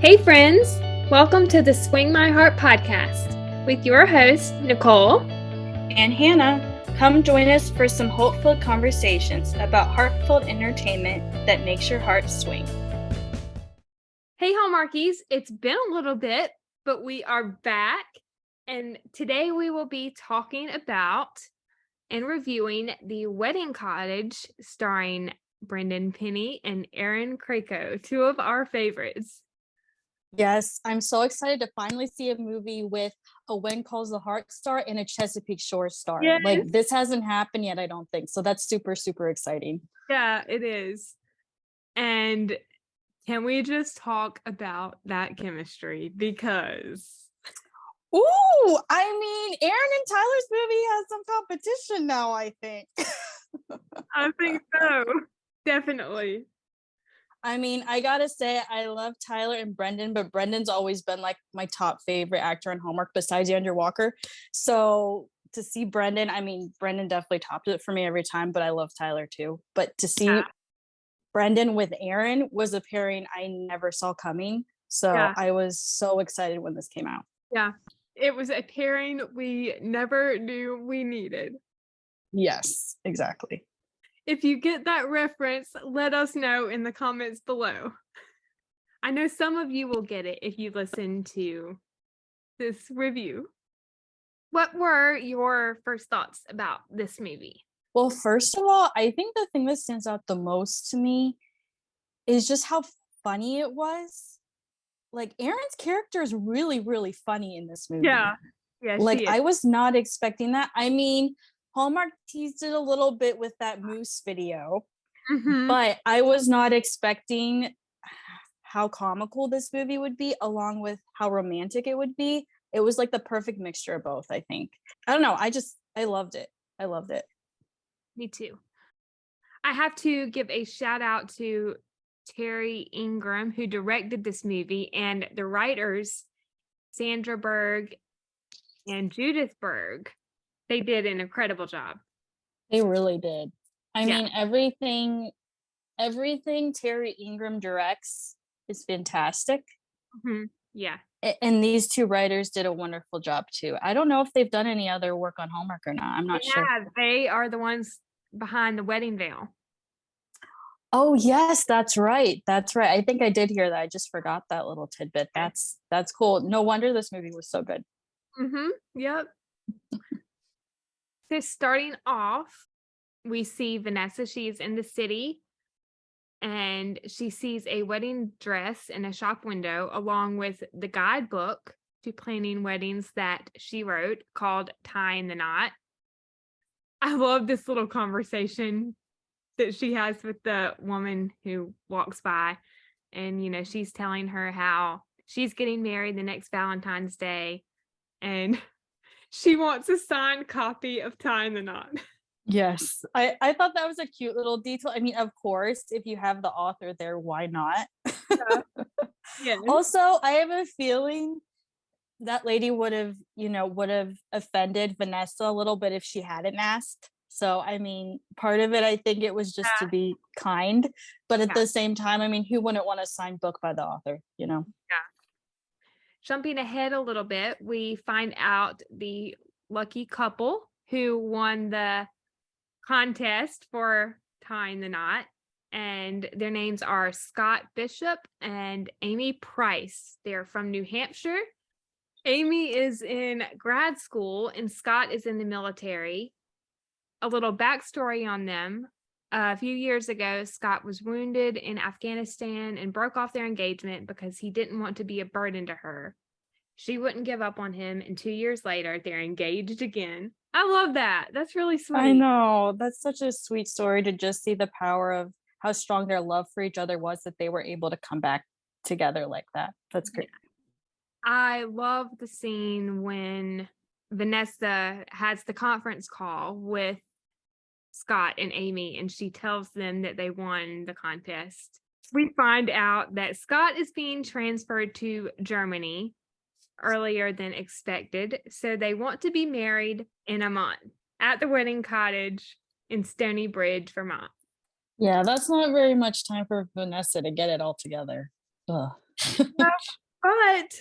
Hey, friends! Welcome to the Swing My Heart podcast with your host, Nicole and Hannah. Come join us for some hopeful conversations about heartfelt entertainment that makes your heart swing. Hey, Hallmarkies! It's been a little bit, but we are back, and today we will be talking about and reviewing The Wedding Cottage starring Brendan Penny and Aaron Krakow, two of our favorites. Yes, I'm so excited to finally see a movie with a When Calls the Heart star and a Chesapeake Shore star. Yes. Like, this hasn't happened yet, I don't think. So that's super, super exciting. Yeah, it is. And can we just talk about that chemistry? Because ooh, I mean, Aaron and Tyler's movie has some competition now, I think. I think so. Definitely. I mean, I gotta say, I love Tyler and Brendan, but Brendan's always been like my top favorite actor on Hallmark besides Andrew Walker. So to see Brendan, I mean, Brendan definitely topped it for me every time, but I love Tyler too. But to see Brendan with Aaron was a pairing I never saw coming. So I was so excited when this came out. Yeah, it was a pairing we never knew we needed. Yes, exactly. If you get that reference, let us know in the comments below. I know some of you will get it if you listen to this review. What were your first thoughts about this movie? Well, first of all, I think the thing that stands out the most to me is just how funny it was. Like, Aaron's character is really, really funny in this movie. Yeah, like, I was not expecting that. I mean, Hallmark teased it a little bit with that moose video, but I was not expecting how comical this movie would be, along with how romantic it would be. It was like the perfect mixture of both, I think. I don't know. I loved it. I loved it. Me too. I have to give a shout out to Terry Ingram, who directed this movie, and the writers, Sandra Berg and Judith Berg. They did an incredible job. They really did. I mean, everything Terry Ingram directs is fantastic. Yeah. And these two writers did a wonderful job too. I don't know if they've done any other work on Hallmark or not. I'm not sure. They are the ones behind The Wedding Veil. Oh yes, that's right. That's right. I think I did hear that. I just forgot that little tidbit. That's cool. No wonder this movie was so good. Yep. So starting off, we see Vanessa. She's in the city and she sees a wedding dress in a shop window along with the guidebook to planning weddings that she wrote called Tying the Knot. I love this little conversation that she has with the woman who walks by, and you know, she's telling her how she's getting married the next Valentine's Day and she wants a signed copy of Tying the Knot. Yes, I thought that was a cute little detail. I mean, of course, if you have the author there, why not? Also, I have a feeling that lady would have offended Vanessa a little bit if she hadn't asked. So, I mean, part of it, I think it was just to be kind, but at the same time, I mean, who wouldn't want a signed book by the author, you know? Yeah. Jumping ahead a little bit, we find out the lucky couple who won the contest for Tying the Knot, and their names are Scott Bishop and Amy Price. They're from New Hampshire. Amy is in grad school and Scott is in the military. A little backstory on them. A few years ago, Scott was wounded in Afghanistan and broke off their engagement because he didn't want to be a burden to her. She wouldn't give up on him, and 2 years later, they're engaged again. I love that. That's really sweet. I know. That's such a sweet story to just see the power of how strong their love for each other was, that they were able to come back together like that. That's great. I love the scene when Vanessa has the conference call with Scott and Amy, and she tells them that they won the contest. We find out that Scott is being transferred to Germany earlier than expected, so they want to be married in a month at the Wedding Cottage in Stony Bridge, Vermont. Yeah, that's not very much time for Vanessa to get it all together. Ugh. But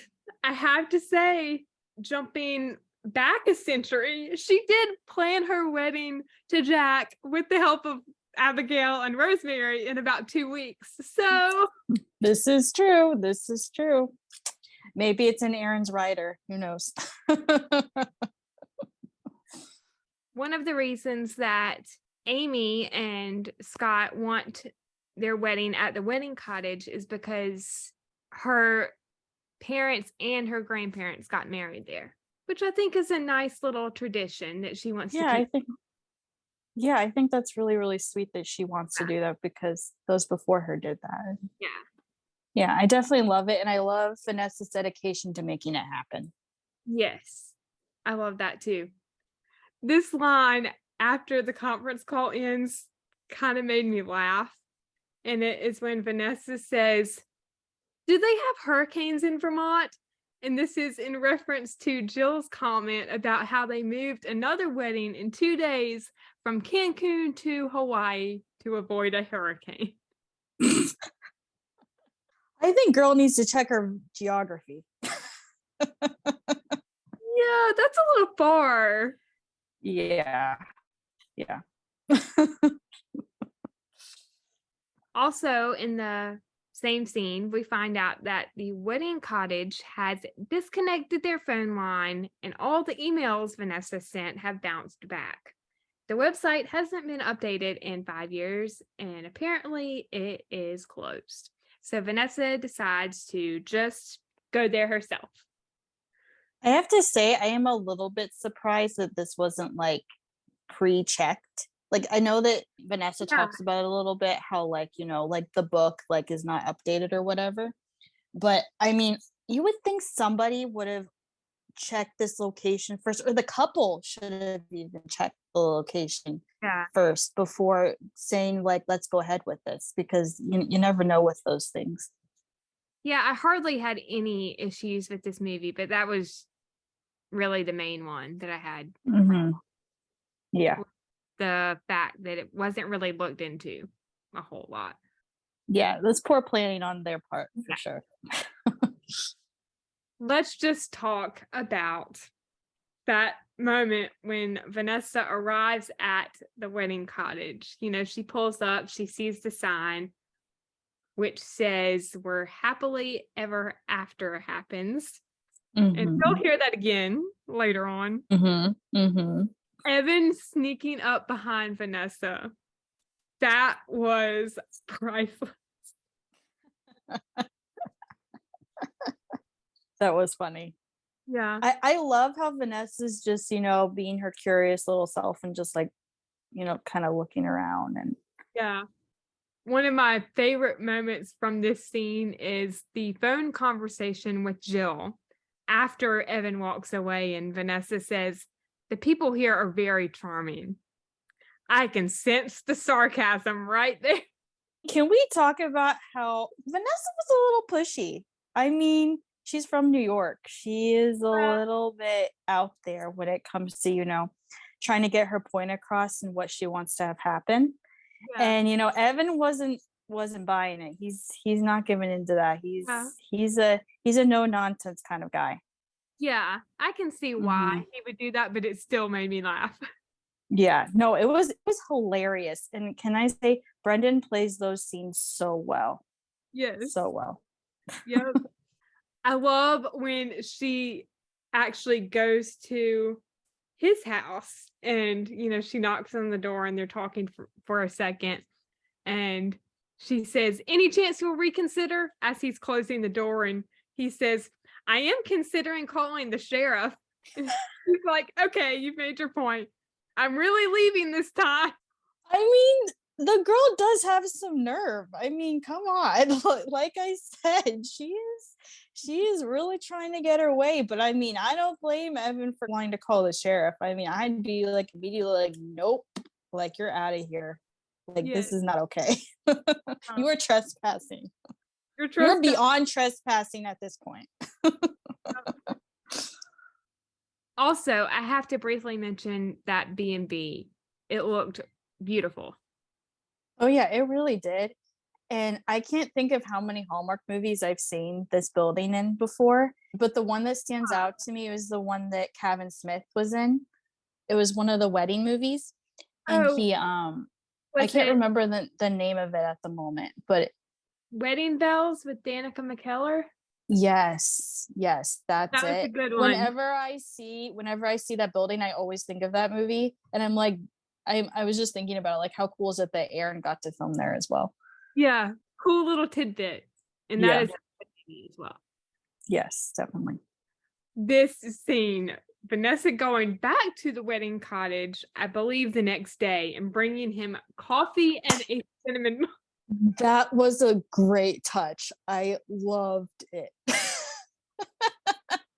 I have to say, jumping back a century, she did plan her wedding to Jack with the help of Abigail and Rosemary in about 2 weeks. So This is true. This is true. Maybe it's in Aaron's writer. Who knows? one of the reasons that Amy and Scott want their wedding at the wedding cottage is because her parents and her grandparents got married there, which I think is a nice little tradition that she wants to keep. I think that's really, really sweet that she wants to do that because those before her did that. Yeah. Yeah, I definitely love it. And I love Vanessa's dedication to making it happen. Yes. I love that too. This line after the conference call ends kind of made me laugh. And it is when Vanessa says, "Do they have hurricanes in Vermont?" And this is in reference to Jill's comment about how they moved another wedding in 2 days from Cancun to Hawaii to avoid a hurricane. I think girl needs to check her geography. Yeah, that's a little far. Yeah. Yeah. Also, in the same scene, we find out that the wedding cottage has disconnected their phone line and all the emails Vanessa sent have bounced back. The website hasn't been updated in 5 years, and apparently it is closed. So Vanessa decides to just go there herself. I have to say, I am a little bit surprised that this wasn't like pre-checked. Like, I know that Vanessa talks about it a little bit, how like, you know, like the book like is not updated or whatever. But I mean, you would think somebody would have checked this location first, or the couple should have even checked the location first before saying like, let's go ahead with this, because you never know with those things. Yeah, I hardly had any issues with this movie, but that was really the main one that I had. Mm-hmm. Yeah. The fact that it wasn't really looked into a whole lot. Yeah, that's poor planning on their part for sure. Let's just talk about that moment when Vanessa arrives at the wedding cottage. You know, she pulls up, she sees the sign, which says "We're happily ever after" happens. Mm-hmm. And you'll hear that again later on. Mm-hmm. Mm-hmm. Evan sneaking up behind Vanessa. That was priceless. That was funny. Yeah. I love how Vanessa's just, you know, being her curious little self and just like, you know, kind of looking around. And Yeah. One of my favorite moments from this scene is the phone conversation with Jill after Evan walks away and Vanessa says, "The people here are very charming." I can sense the sarcasm right there. can we talk about how Vanessa was a little pushy? I mean, she's from New York. She is a little bit out there when it comes to, you know, trying to get her point across and what she wants to have happen. Yeah. And you know, Evan wasn't buying it. He's not giving into that. He's a no nonsense kind of guy. Yeah, I can see why he would do that, but it still made me laugh. Yeah, no, it was hilarious. And can I say, Brendan plays those scenes so well. Yes. So well. Yep. I love when she actually goes to his house and, you know, she knocks on the door and they're talking for a second. And she says, "Any chance you'll reconsider?" as he's closing the door. And he says, "I am considering calling the sheriff." And he's like, "Okay, you've made your point. I'm really leaving this time." I mean, the girl does have some nerve. I mean, come on. Like I said, she is really trying to get her way. But I mean, I don't blame Evan for wanting to call the sheriff. I mean, I'd be like immediately like, nope, like you're out of here. Like this is not okay. You are trespassing. You're beyond trespassing at this point. Also, I have to briefly mention that B&B. It looked beautiful. Oh yeah, it really did. And I can't think of how many Hallmark movies I've seen this building in before, but the one that stands out to me was the one that Kevin Smith was in. It was one of the wedding movies, and Oh, he I was can't it remember the name of it at the moment, but Wedding Bells with Danica McKellar? yes, that's That was a it. good one. Whenever I see that building, I always think of that movie, and I'm like, I was just thinking about like how cool is it that Aaron got to film there as well. Yeah, cool little tidbit. And that Yeah. is as well. Yes, definitely. This scene, Vanessa going back to the wedding cottage, I believe the next day, and bringing him coffee and a cinnamon. That was a great touch. I loved it.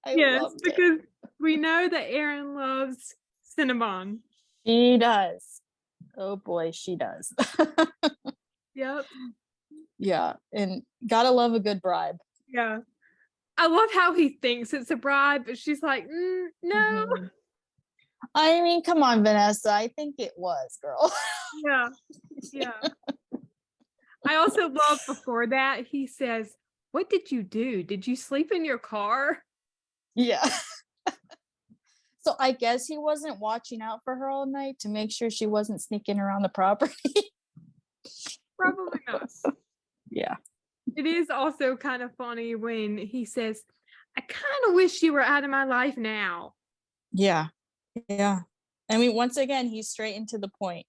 I Yes, loved it. because we know that Aaron loves cinnamon. She does. Oh boy, she does. Yep. Yeah, and gotta love a good bribe. Yeah. I love how he thinks it's a bribe, but she's like, no. Mhm. I mean, come on, Vanessa. I think it was, girl. Yeah. Yeah. I also love before that, he says, what did you do? Did you sleep in your car? Yeah. So I guess he wasn't watching out for her all night to make sure she wasn't sneaking around the property. Probably not. Yeah. It is also kind of funny when he says, I kind of wish you were out of my life now. Yeah. Yeah. I mean, once again, he's straight into the point.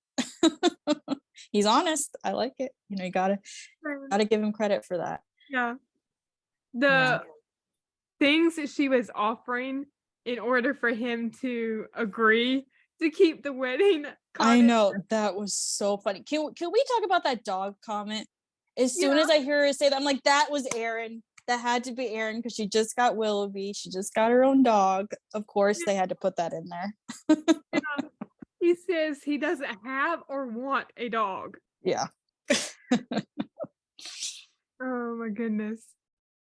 He's honest. I like it. You gotta give him credit for that. Yeah. The things that she was offering in order for him to agree to keep the wedding cottage. I know, that was so funny. Can we talk about that dog comment? As soon as I hear her say that, I'm like, that was Erin. That had to be Erin because she just got Willoughby. She just got her own dog. Of course, they had to put that in there. Yeah. He says he doesn't have or want a dog. Yeah. Oh my goodness.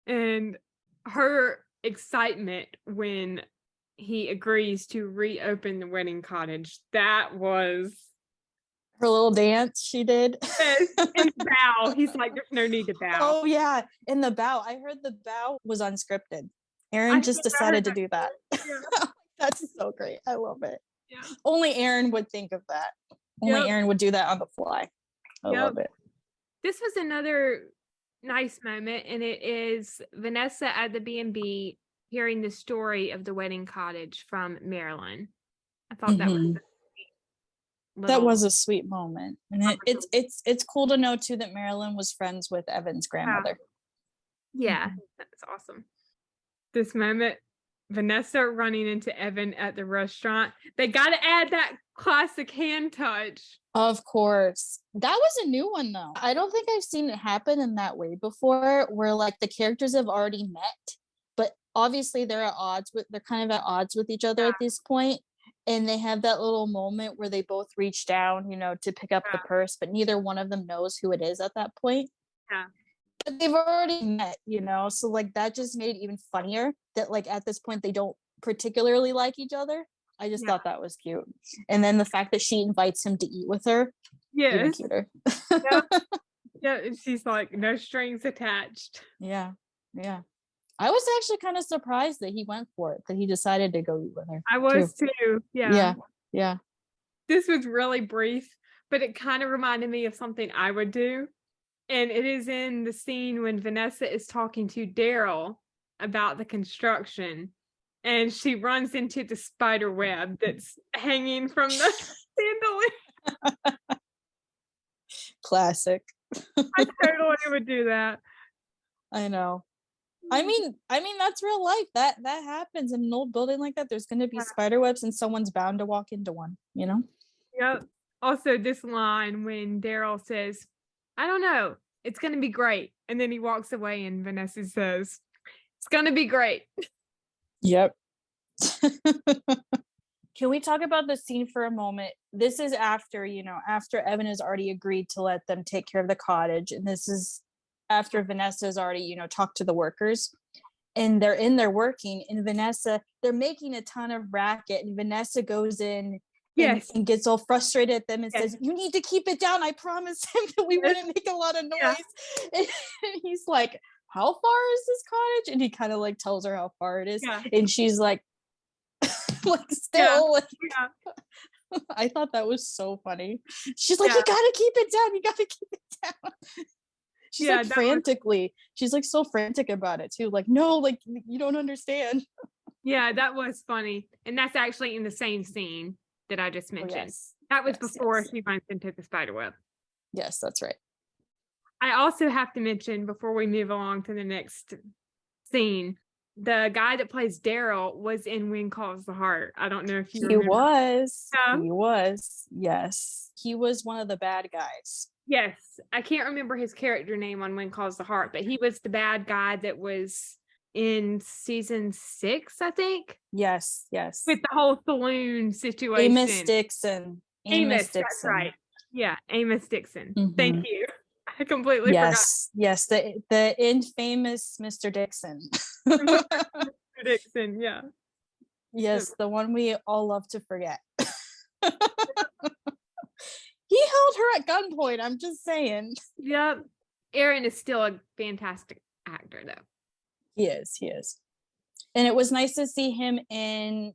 And her excitement when he agrees to reopen the wedding cottage, that was Her little dance she did. yes, and bow. He's like, there's no need to bow. Oh yeah, in the bow. I heard the bow was unscripted. Aaron just decided to do that. Yeah. That's so great. I love it. Yeah. Only Aaron would think of that. Only Aaron would do that on the fly. I love it. This was another nice moment, and it is Vanessa at the B&B hearing the story of the wedding cottage from Marilyn. I thought that was a sweet moment, and it's cool to know too that Marilyn was friends with Evan's grandmother. Yeah, that's awesome. This moment, Vanessa running into Evan at the restaurant. They got to add that classic hand touch. Of course. That was a new one though. I don't think I've seen it happen in that way before, where like the characters have already met, but obviously they're kind of at odds with each other at this point. And they have that little moment where they both reach down, to pick up the purse, but neither one of them knows who it is at that point. Yeah. But they've already met, so like that just made it even funnier that like at this point they don't particularly like each other. I just thought that was cute. And then the fact that she invites him to eat with her, even cuter. Yeah, and she's like, no strings attached. Yeah. I was actually kind of surprised that he went for it, that he decided to go eat with her. I was too. Yeah. This was really brief, but it kind of reminded me of something I would do. And it is in the scene when Vanessa is talking to Daryl about the construction, and she runs into the spider web that's hanging from the chandelier. Classic. I totally would do that. I know. I mean that's real life. That happens in an old building like that. There's going to be spider webs, and someone's bound to walk into one. Yep. Also, this line when Daryl says, "I don't know, it's going to be great," and then he walks away, and Vanessa says, "It's going to be great." Yep. Can we talk about the scene for a moment? This is after Evan has already agreed to let them take care of the cottage, and this is after Vanessa's already, talked to the workers, and they're in there working, and they're making a ton of racket, and Vanessa goes in Yes. and gets all frustrated at them and Yes. says, "You need to keep it down. I promised him that we Yes. wouldn't make a lot of noise." Yeah. And he's like, "How far is this cottage?" And he kind of like tells her how far it is. Yeah. And she's like, like Yeah. still like, Yeah. I thought that was so funny. She's like, Yeah. "You gotta keep it down. You gotta keep it down." She's Yeah, like that was frantically. She's like so frantic about it too. Like, no, like you don't understand. yeah, that was funny. And that's actually in the same scene that I just Oh, mentioned. yes. That was Yes, before yes. she runs into the spider web. Yes, that's right. I also have to mention before we move along to the next scene, the guy that plays Daryl was in When Calls the Heart. I don't know if you He remember. was. Yeah. He was. Yes. He was one of the bad guys. Yes, I can't remember his character name on When Calls the Heart, but he was the bad guy that was in season 6, I think, Yes, yes. with the whole saloon situation. Amos Dixon. Amos, that's right. Yeah, Amos Dixon. Thank Mhm. you. I completely forgot. Yes, yes. The infamous Mr. Dixon. Mr. Dixon, yeah. Yes, the one we all love to forget. He held her at gunpoint. I'm just saying. Yep. Aaron is still a fantastic actor, though. He is. He is. And it was nice to see him in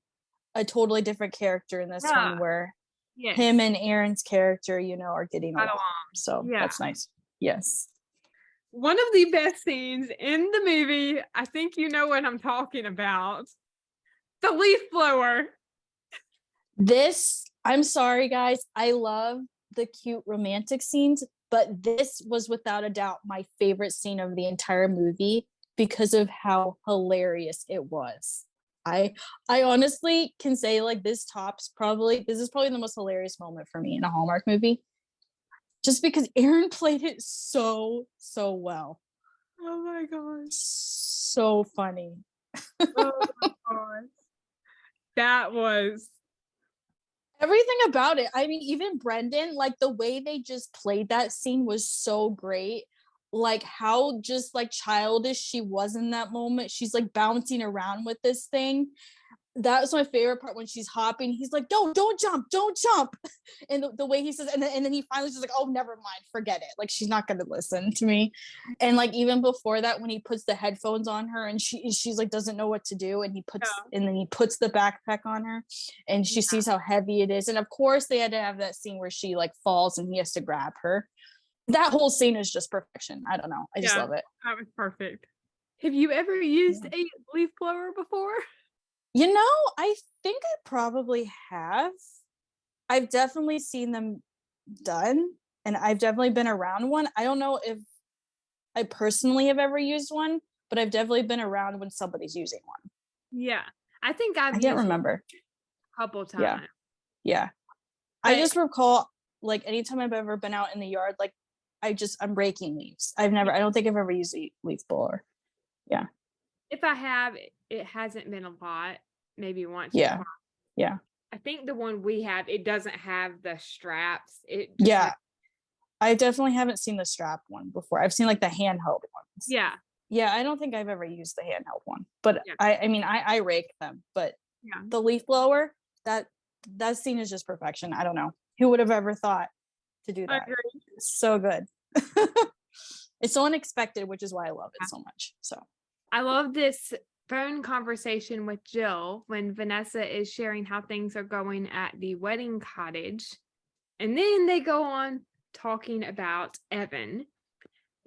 a totally different character in this Yeah. one, where Yes. him and Aaron's character, are getting Got along. along. So Yeah. that's nice. Yes. One of the best scenes in the movie, I think you know what I'm talking about. The leaf blower. I'm sorry, guys. I love the cute romantic scenes, but this was without a doubt my favorite scene of the entire movie because of how hilarious it was. I honestly can say like this is probably the most hilarious moment for me in a Hallmark movie. Just because Aaron played it so well. Oh my gosh. So funny. Oh my gosh. That was Everything about it. I mean, even Brendan, like the way they just played that scene was so great. Like how just like childish she was in that moment. She's like bouncing around with this thing. That was my favorite part when she's hopping. He's like, don't jump. And the way he says, and then he finally just like, oh, never mind, forget it. Like she's not gonna listen to me. And like even before that, when he puts the headphones on her and she's like doesn't know what to do, and then he puts the backpack on her, and she sees how heavy it is. And of course they had to have that scene where she like falls and he has to grab her. That whole scene is just perfection. I don't know. I just love it. That was perfect. Have you ever used a leaf blower before? I think I probably have. I've definitely seen them done, and I've definitely been around one. I don't know if I personally have ever used one, but I've definitely been around when somebody's using one. Yeah. I think I've I used can't it remember. a couple times. Yeah. I just recall like anytime I've ever been out in the yard, like I'm raking leaves. I don't think I've ever used a leaf blower. Yeah. If I have, it hasn't been a lot. Maybe once. Yeah. Or twice. Yeah. I think the one we have, it doesn't have the straps. I definitely haven't seen the strap one before. I've seen like the handheld ones. Yeah. Yeah, I don't think I've ever used the handheld one, but I mean, I rake them, but the leaf blower, that scene is just perfection. I don't know who would have ever thought to do that. It's so good. It's so unexpected, which is why I love it so much. So I love this phone conversation with Jill when Vanessa is sharing how things are going at the wedding cottage. And then they go on talking about Evan.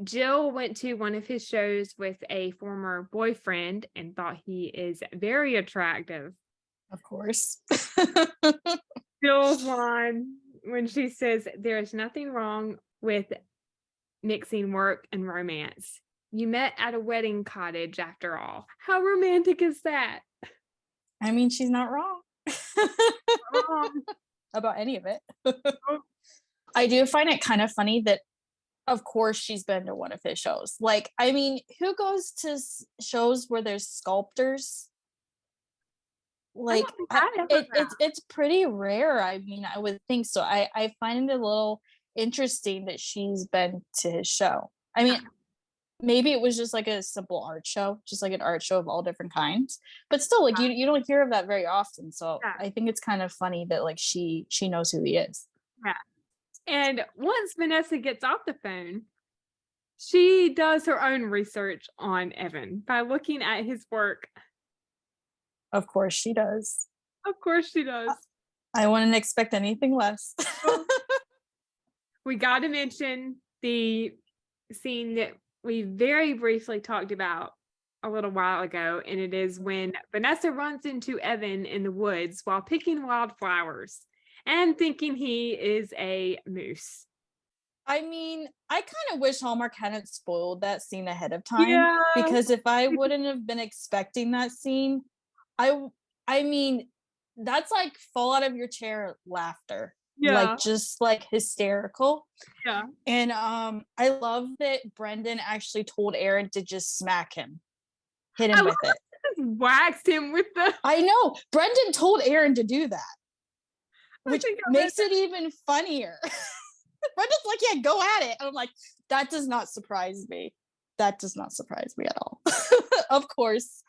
Jill went to one of his shows with a former boyfriend and thought he is very attractive. Of course. Jill's line when she says there is nothing wrong with mixing work and romance. You met at a wedding cottage after all. How romantic is that? I mean, she's not wrong. About any of it. I do find it kind of funny that of course she's been to one of his shows. Like, I mean, who goes to shows where there's sculptors? Like it's pretty rare. I mean, I would think so. I find it a little interesting that she's been to his show. I mean, maybe it was just like a simple art show, just like an art show of all different kinds. But still, like you don't hear of that very often. So Yeah. I think it's kind of funny that like she knows who he is. Yeah. And once Vanessa gets off the phone, she does her own research on Evan by looking at his work. Of course she does. Of course she does. I wouldn't expect anything less. We got to mention the scene that we very briefly talked about a little while ago, and it is when Vanessa runs into Evan in the woods while picking wildflowers and thinking he is a moose. I mean, I kind of wish Hallmark hadn't spoiled that scene ahead of time. Yeah. Because if I wouldn't have been expecting that scene, I mean, that's like fall out of your chair laughter. Yeah. Like just like hysterical. Yeah. And I love that Brendan actually told Aaron to just smack him. Hit him with it. Waxed him with the. I know. Brendan told Aaron to do that. Which makes it even funnier. Brendan's like, yeah, go at it. And I'm like, that does not surprise me. That does not surprise me at all. Of course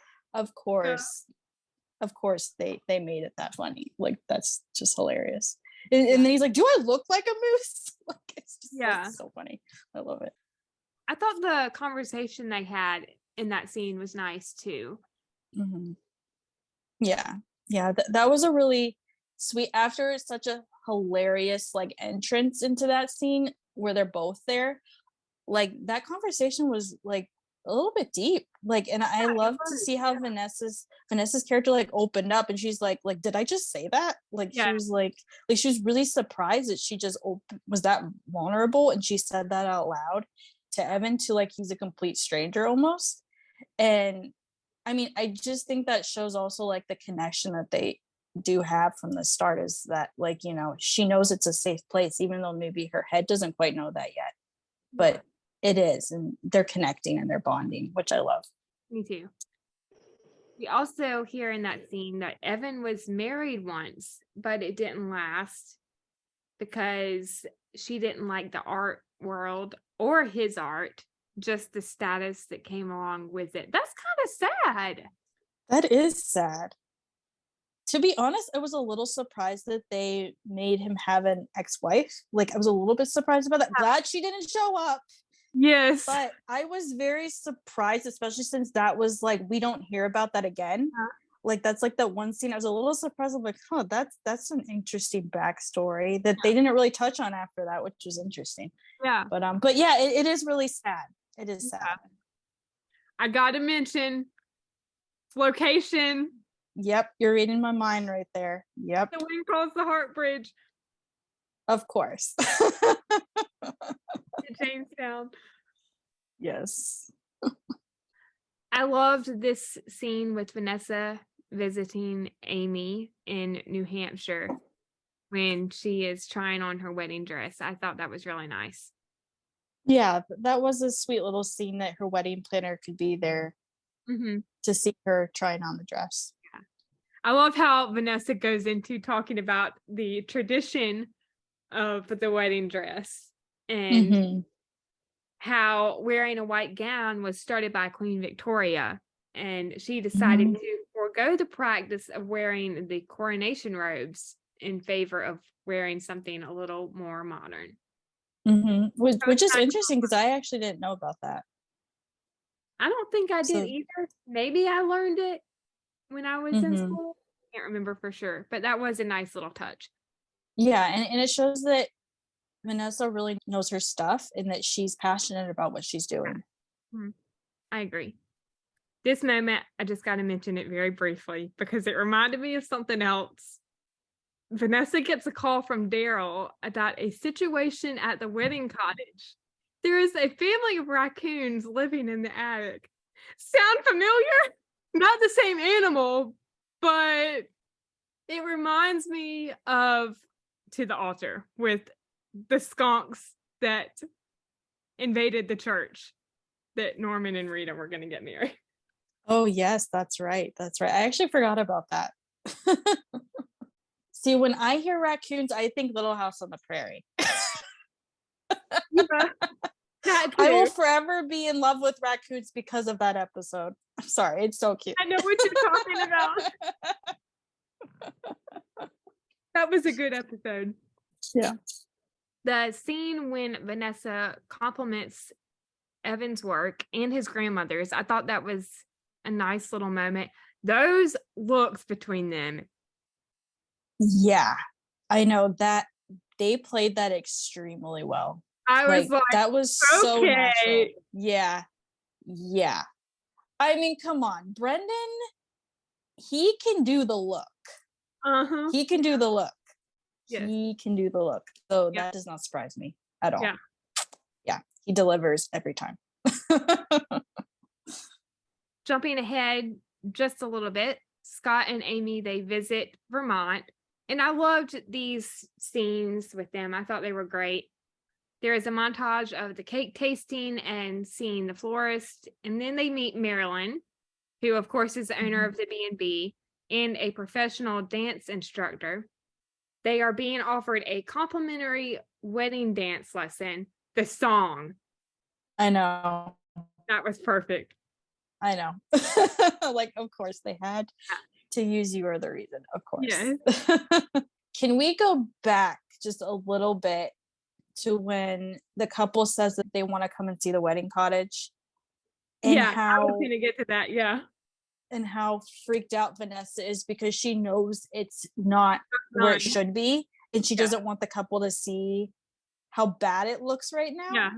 they made it that funny. Like that's just hilarious. And then he's like, do I look like a moose? Like it's just it's so funny. I love it. I thought the conversation they had in that scene was nice too. Mm-hmm. Yeah. That was a really sweet, after such a hilarious like entrance into that scene where they're both there, like that conversation was like a little bit deep, like, and I love to see how Vanessa's character like opened up, and she's like did I just say that? Like she was like she was really surprised that she just was that vulnerable, and she said that out loud to Evan, to like he's a complete stranger almost. And I mean, I just think that shows also like the connection that they do have from the start, is that like, you know, she knows it's a safe place, even though maybe her head doesn't quite know that yet, but it is, and they're connecting and they're bonding, which I love. Me too. We also hear in that scene that Evan was married once, but it didn't last because she didn't like the art world or his art, just the status that came along with it. That's kind of sad. That is sad. To be honest, I was a little surprised that they made him have an ex-wife. Like I was a little bit surprised about that. Glad she didn't show up. Yes. But I was very surprised, especially since that was like, we don't hear about that again. Like that's like the one scene I was a little surprised. I'm like, oh, that's an interesting backstory that they didn't really touch on after that, which was interesting. Yeah. But yeah, it is really sad. It is sad. I gotta mention location. Yep, you're reading my mind right there. Yep. The Wind Calls the Heart Bridge. Of course. Jamestown. Yes. I loved this scene with Vanessa visiting Amy in New Hampshire when she is trying on her wedding dress. I thought that was really nice. Yeah, that was a sweet little scene that her wedding planner could be there to see her trying on the dress. Yeah. I love how Vanessa goes into talking about the tradition of the wedding dress and how wearing a white gown was started by Queen Victoria, and she decided to forego the practice of wearing the coronation robes in favor of wearing something a little more modern. Which is interesting because I actually didn't know about that. I don't think I did either. Maybe I learned it when I was in school. Can't remember for sure, but that was a nice little touch. Yeah, and it shows that Vanessa really knows her stuff and that she's passionate about what she's doing. I agree. This moment, I just got to mention it very briefly because it reminded me of something else. Vanessa gets a call from Daryl about a situation at the Wedding Cottage. There is a family of raccoons living in the attic. Sound familiar? Not the same animal, but it reminds me of To the Altar with the skunks that invaded the church that Norman and Rita were going to get married. Oh, yes, that's right. That's right. I actually forgot about that. See, when I hear raccoons, I think Little House on the Prairie. That I will too. forever be in love with raccoons because of that episode. I'm sorry, it's so cute. I know what you're talking about. That was a good episode. Yeah. The scene when Vanessa compliments Evan's work and his grandmother's, I thought that was a nice little moment. Those looks between them. Yeah, I know that they played that extremely well. I was like, that was so natural. okay. Yeah. I mean, come on, Brendan, he can do the look. Uh-huh. He can do the look. Yes. He can do the look. So Yeah. that does not surprise me at all. Yeah. Yeah, he delivers every time. Jumping ahead just a little bit, Scott and Amy, they visit Vermont. And I loved these scenes with them. I thought they were great. There is a montage of the cake tasting and seeing the florist. And then they meet Marilyn, who of course is the owner of the B&B and a professional dance instructor. They are being offered a complimentary wedding dance lesson. The song. I know. That was perfect. I know. Like, of course they had to use You Are the Reason, of course. Yes. Can we go back just a little bit to when the couple says that they want to come and see the wedding cottage? And I was how going to get to that. Yeah. and how freaked out Vanessa is because she knows it's not where it should be, and she doesn't want the couple to see how bad it looks right now. Yeah.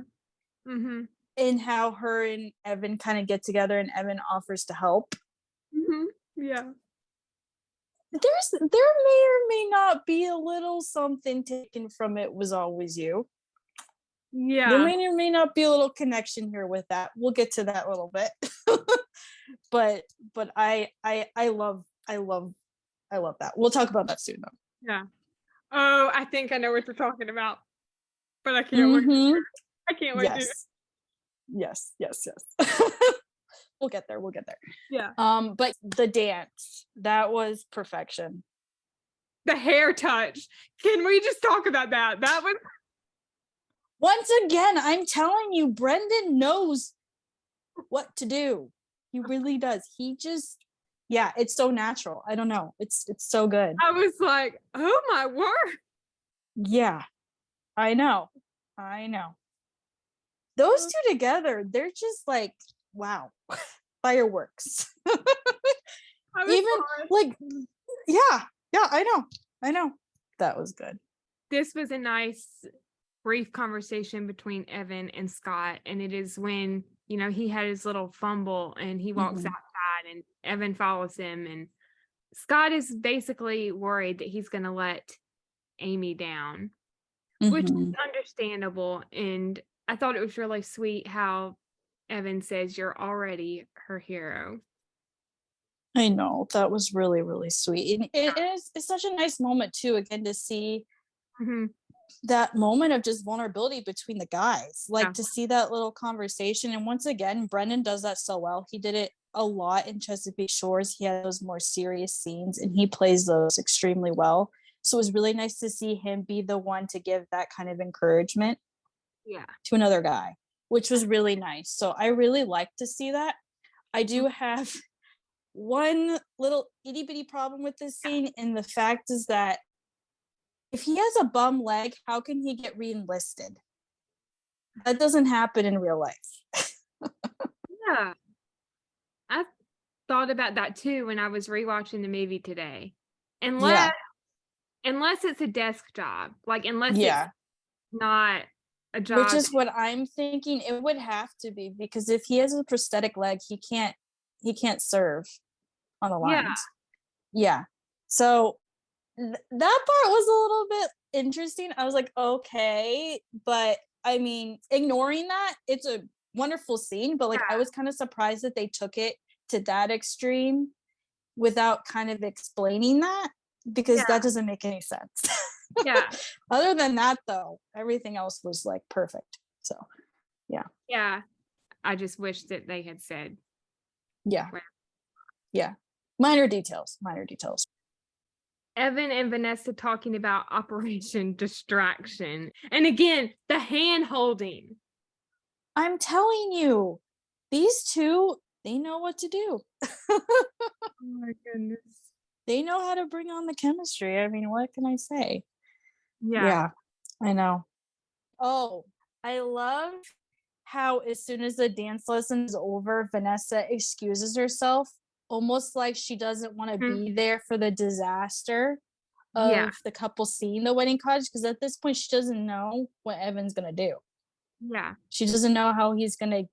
Mm-hmm. And how her and Evan kind of get together, and Evan offers to help. Mm-hmm. Yeah. There may or may not be a little something taken from It Was Always You. Yeah. There may or may not be a little connection here with that. We'll get to that a little bit. but I love that. We'll talk about that soon though. Yeah. Oh, I think I know what you're talking about. But I can't wait. I can't wait. Yes. We'll get there. Yeah. But the dance, that was perfection. The hair touch. Can we just talk about that? That was once again, I'm telling you, Brendan knows what to do. He really does. He just, it's so natural. I don't know. It's so good. I was like, oh my word. Yeah, I know. Those two together, they're just like, wow, fireworks. Even like, I know. That was good. This was a nice brief conversation between Evan and Scott. And it is when, he had his little fumble and he walks outside and Evan follows him. And Scott is basically worried that he's going to let Amy down, which is understandable. And I thought it was really sweet how Evan says, you're already her hero. I know, that was really, really sweet. And it's such a nice moment too, again, to see that moment of just vulnerability between the guys, like to see that little conversation. And once again, Brendan does that so well. He did it a lot in Chesapeake Shores. He had those more serious scenes and he plays those extremely well. So it was really nice to see him be the one to give that kind of encouragement to another guy, which was really nice. So I really like to see that. I do have one little itty bitty problem with this scene, and the fact is that if he has a bum leg, how can he get re-enlisted? That doesn't happen in real life. Yeah. I thought about that too when I was rewatching the movie today. Unless it's a desk job, like unless it's not a job. Which is what I'm thinking. It would have to be, because if he has a prosthetic leg, he can't serve on the lines. So that part was a little bit interesting. I was like, okay, but I mean, ignoring that, it's a wonderful scene, but like I was kind of surprised that they took it to that extreme without kind of explaining that, because that doesn't make any sense. Other than that though, everything else was like perfect. So I just wish that they had said minor details. Evan and Vanessa talking about Operation Distraction. And again, the hand holding. I'm telling you, these two, they know what to do. Oh my goodness. They know how to bring on the chemistry. I mean, what can I say? Yeah. Yeah, I know. Oh, I love how as soon as the dance lesson is over, Vanessa excuses herself, almost like she doesn't want to Mhm. be there for the disaster Yeah. of the couple seeing the wedding cottage, because at this point she doesn't know what Evan's gonna do. Yeah. She doesn't know how he's gonna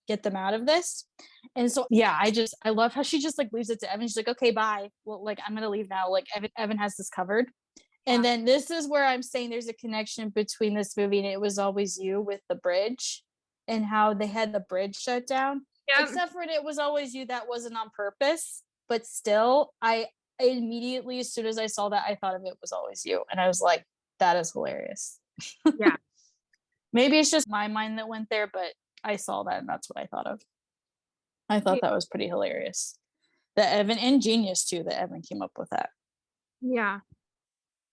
get them out of this. And so yeah, I love how she just like leaves it to Evan. She's like, okay, bye. Well, like I'm gonna leave now. Like Evan has this covered. And Yeah. then this is where I'm saying there's a connection between this movie and It Was Always You with the bridge and how they had the bridge shut down. Yep. Except for It Was Always You, that wasn't on purpose. But still, I immediately, as soon as I saw that, I thought of It Was Always You. And I was like, that is hilarious. Yeah. Maybe it's just my mind that went there, but I saw that and that's what I thought of. I thought that was pretty hilarious. That Evan, and genius too, that Evan came up with that. Yeah.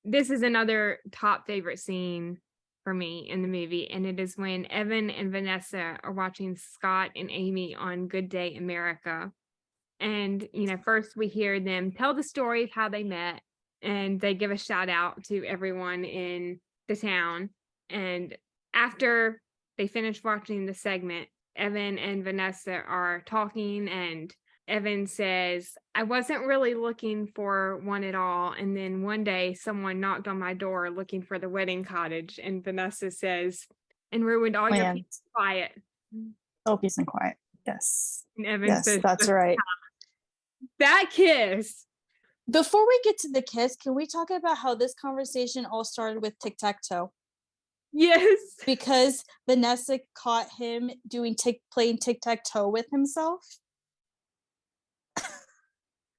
This is another top favorite scene for me in the movie, and it is when Evan and Vanessa are watching Scott and Amy on Good Day America. And, first we hear them tell the story of how they met, and they give a shout out to everyone in the town. And after they finish watching the segment, Evan and Vanessa are talking, and Evan says, I wasn't really looking for one at all. And then one day someone knocked on my door looking for the wedding cottage. And Vanessa says, and ruined all your peace and quiet. Oh, peace and quiet. Yes. And Evan Yes, says, that's right. that kiss. Before we get to the kiss, can we talk about how this conversation all started with tic-tac-toe? Yes. Because Vanessa caught him playing tic-tac-toe with himself.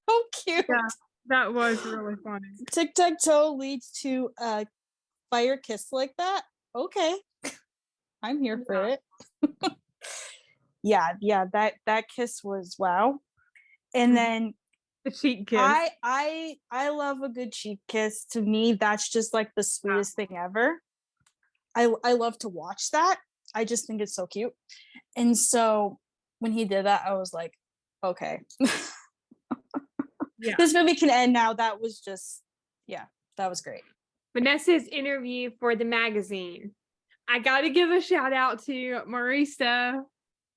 How cute. Yeah, that was really funny. Tic-tac-toe leads to a fire kiss like that. Okay. I'm here for it. yeah, that kiss was wow. And then the cheek kiss. I love a good cheek kiss. To me, that's just like the sweetest thing ever. I love to watch that. I just think it's so cute. And so when he did that, I was like, okay. Yeah. This movie can end now. That was just, that was great. Vanessa's interview for the magazine. I got to give a shout out to Marisa.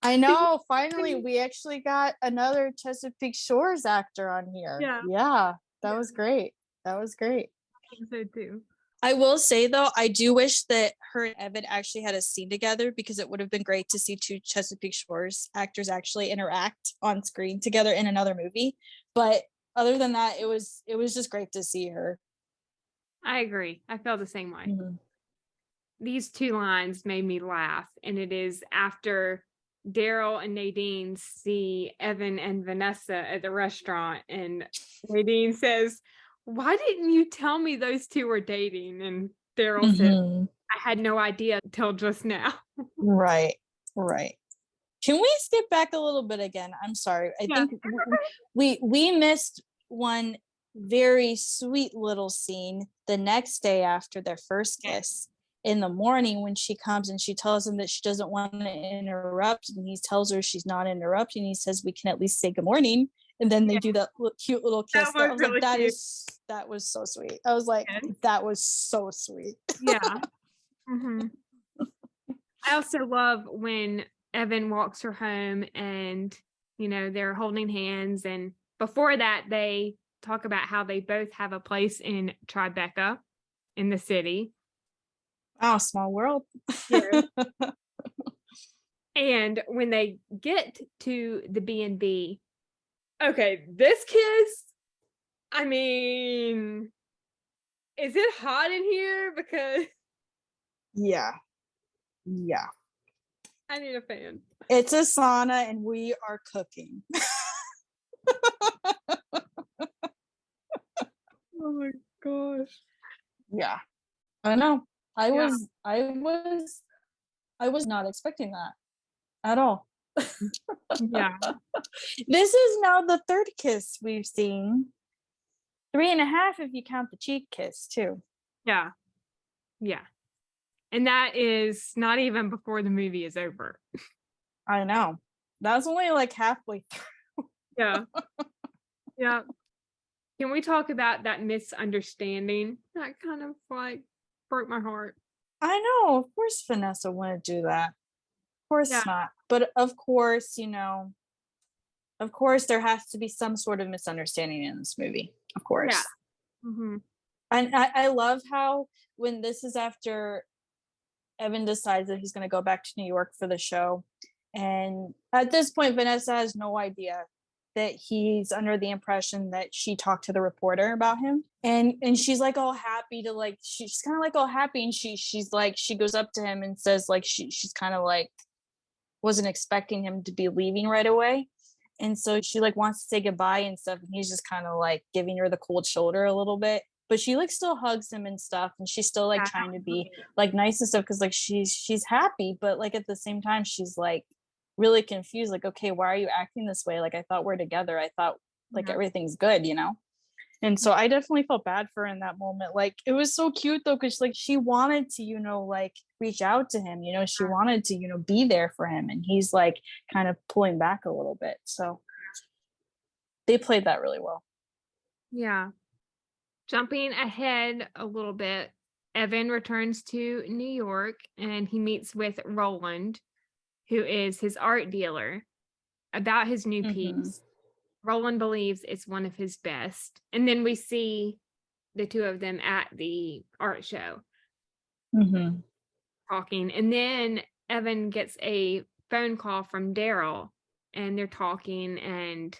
I know. Finally, we actually got another Chesapeake Shores actor on here. Yeah, that was great. That was great. I think so too. I will say though, I do wish that her and Evan actually had a scene together, because it would have been great to see two Chesapeake Shores actors actually interact on screen together in another movie. But other than that, it was just great to see her. I agree. I felt the same way. Mm-hmm. These two lines made me laugh, and it is after Daryl and Nadine see Evan and Vanessa at the restaurant, and Nadine says, why didn't you tell me those two were dating? And Daryl said, I had no idea until just now. Right. Can we skip back a little bit again? I'm sorry. I think we missed one very sweet little scene the next day after their first kiss. In the morning, when she comes and she tells him that she doesn't want to interrupt, and he tells her she's not interrupting, he says we can at least say good morning, and then they do that cute little kiss. That was really cute. That was so sweet. I was like, that was so sweet. Yeah. I also love when Evan walks her home and they're holding hands, and before that they talk about how they both have a place in Tribeca in the city. Oh, small world. Yeah. And when they get to the B&B, okay, this kiss, I mean, is it hot in here? Because yeah, I need a fan. It's a sauna and we are cooking. Oh my gosh. Yeah, I know. I was not expecting that at all. Yeah. This is now the third kiss we've seen. 3.5 if you count the cheek kiss too. Yeah. And that is not even before the movie is over. I know. That's only like halfway through. Yeah. Yeah. Can we talk about that misunderstanding? That kind of like broke my heart. I know. Of course, Vanessa wouldn't do that. Of course Yeah. not. But of course, of course, there has to be some sort of misunderstanding in this movie. Of course. Yeah. Mm-hmm. And I love how when this is after Evan decides that he's going to go back to New York for the show. And at this point, Vanessa has no idea that he's under the impression that she talked to the reporter about him. And she's like all happy to like, she's kind of like all happy. And she's like, she goes up to him and says like, she's kind of like, wasn't expecting him to be leaving right away. And so she like wants to say goodbye and stuff. And he's just kind of like giving her the cold shoulder a little bit. But she like still hugs him and stuff. And she's still like trying to be like nice and stuff. Cause like she's happy, but like at the same time, she's like really confused. Like, okay, why are you acting this way? Like, I thought we're together. I thought like everything's good, And so I definitely felt bad for her in that moment. Like it was so cute though, because like she wanted to, like reach out to him, she wanted to, be there for him. And he's like kind of pulling back a little bit. So they played that really well. Yeah. Jumping ahead a little bit, Evan returns to New York and he meets with Roland, who is his art dealer, about his new piece. Roland believes it's one of his best. And then we see the two of them at the art show talking. And then Evan gets a phone call from Daryl and they're talking. And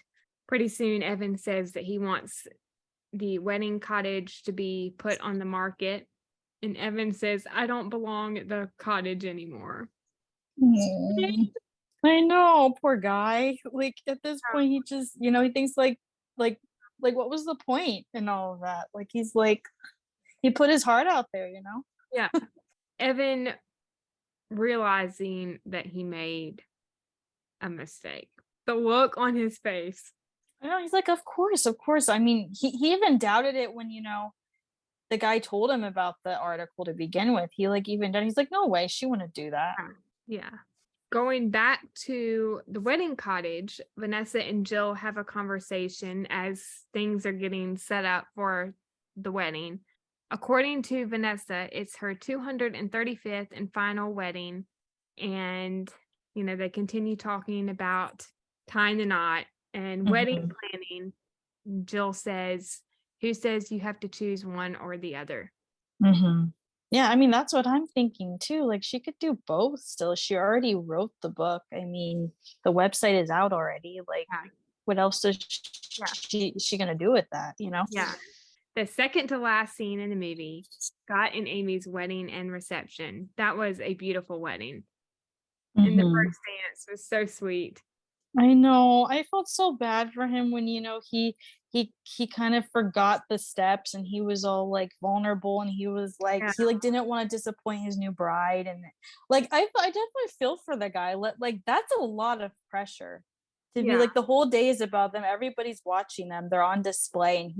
pretty soon Evan says that he wants the Wedding Cottage to be put on the market. And Evan says, I don't belong at the cottage anymore. I know, poor guy. Like at this point, he just, he thinks like what was the point in all of that? Like he's like, he put his heart out there, Yeah. Evan realizing that he made a mistake. The look on his face. I know, he's like, of course. I mean, he even doubted it when, the guy told him about the article to begin with. He like even done, he's like, no way, she wouldn't do that. Yeah. Going back to the Wedding Cottage, Vanessa and Jill have a conversation as things are getting set up for the wedding. According to Vanessa, it's her 235th and final wedding. And, they continue talking about tying the knot and wedding planning. Jill says, who says you have to choose one or the other? Yeah, I mean, that's what I'm thinking too. Like she could do both still. She already wrote the book. I mean, the website is out already. Like what else is she gonna do with that, Yeah. The second to last scene in the movie, Scott and Amy's wedding and reception. That was a beautiful wedding. And the first dance was so sweet. I know. I felt so bad for him when, he kind of forgot the steps and he was all like vulnerable and he was like, he like didn't want to disappoint his new bride. And like, I definitely feel for the guy. Like, that's a lot of pressure to be like, the whole day is about them. Everybody's watching them. They're on display. And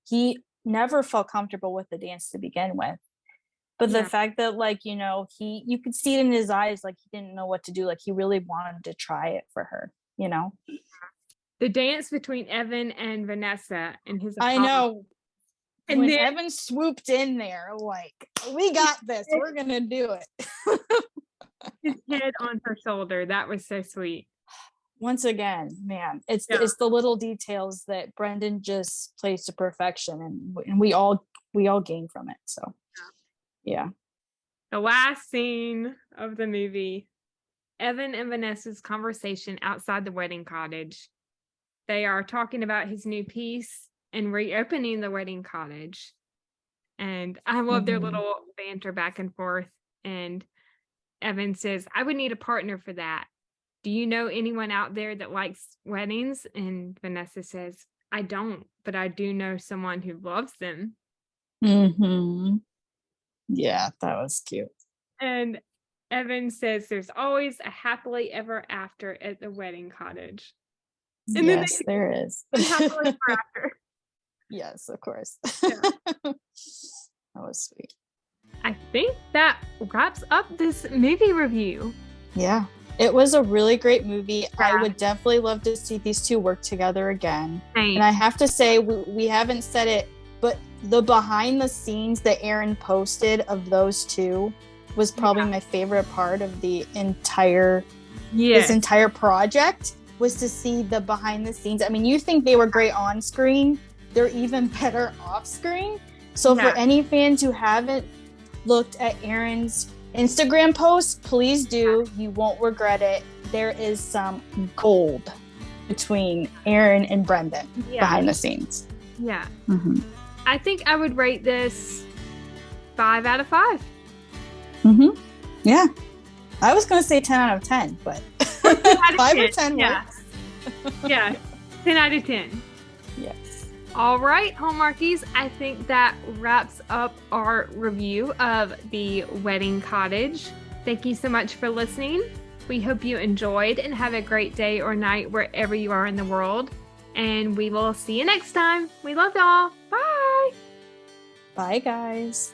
he never felt comfortable with the dance to begin with. But the fact that like, you could see it in his eyes, like he didn't know what to do. Like he really wanted to try it for her, The dance between Evan and Vanessa and his I know. And when then Evan swooped in there, like, we got this. We're going to do it. his head on her shoulder. That was so sweet. Once again, man, it's the little details that Brendan just plays to perfection. And we all gain from it. So, yeah. The last scene of the movie, Evan and Vanessa's conversation outside the wedding cottage. They are talking about his new piece and reopening the wedding cottage. And I love their little banter back and forth. And Evan says, I would need a partner for that. Do you know anyone out there that likes weddings? And Vanessa says, I don't, but I do know someone who loves them. Yeah, that was cute. And Evan says there's always a happily ever after at the wedding cottage. And yes, there is. Happily ever after. Yes, of course. Yeah. That was sweet. I think that wraps up this movie review. Yeah. It was a really great movie. I Yeah. would definitely love to see these two work together again. Same. And I have to say, we haven't said it, but the behind the scenes that Aaron posted of those two was probably my favorite part of the entire this entire project, was to see the behind the scenes. I mean, you think they were great on screen, they're even better off screen. So for any fans who haven't looked at Aaron's Instagram posts, please do. You won't regret it. There is some gold between Aaron and Brendan behind the scenes. Yeah. Mm-hmm. I think I would rate this 5 out of 5. Mm-hmm. Yeah. I was going to say 10 out of 10, but 5 or 10 works. Yeah. 10 out of 10. Yes. All right, Hallmarkies. I think that wraps up our review of the Wedding Cottage. Thank you so much for listening. We hope you enjoyed and have a great day or night wherever you are in the world. And we will see you next time. We love y'all. Bye. Bye, guys.